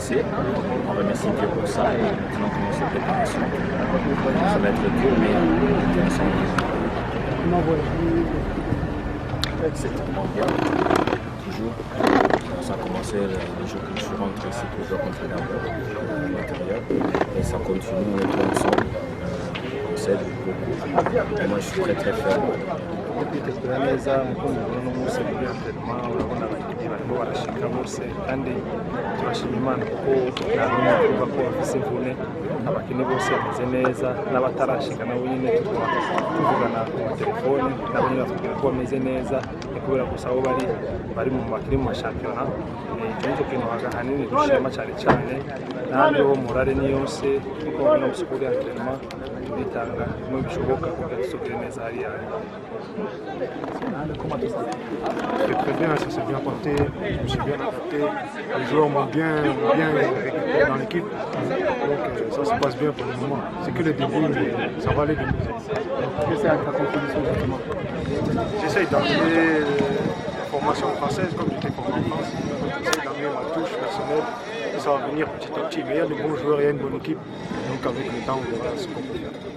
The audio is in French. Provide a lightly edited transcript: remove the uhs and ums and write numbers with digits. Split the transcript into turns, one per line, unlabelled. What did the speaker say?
commencé. On remercie Dieu pour ça et maintenant on commence la préparation. Ça va être dur, mais on est ensemble. C'est tellement bien, toujours. Ça a commencé le jour que je suis rentré ici pour jouer contre Gabon à l'intérieur. Et ça continue, on est tous ensemble. On s'aide beaucoup. Et moi je suis très très fier.
kwitegura neza nk'uko mubibona uno munsi muri entraînement urabona abakinnyi barimo barashika bose kandi turashima Imana kuko nta n'umwe uvuga ko bafise imvune abakinnyi bose bameze neza n'abatarashika nabo nyine tuvugana ku telefone nabo nyine batubwira ko bameze neza ni kubera gusa aho bari mu bakiri mu mashampiyona icyo nicyo kintu ahanini dushima cyane cyane n'ahandi ho morale ni yose kuko no muri entraînement turitanga mu bishoboka kugira dusubire neza hariya.
C'était très bien, ça s'est bien porté, je me suis bien adapté, les joueurs m'ont bien récupéré dans l'équipe, donc ça se passe bien pour le moment. C'est que le début, mais ça va aller de mieux en mieux.
Qu'est-ce que ta contribution justement?
J'essaye d'amener la formation française comme j'étais formé en France, j'essaye d'amener ma touche personnelle, et ça va venir petit à petit, mais il y a de bons joueurs, il y a une bonne équipe, donc avec le temps on verra ce qu'on peut faire.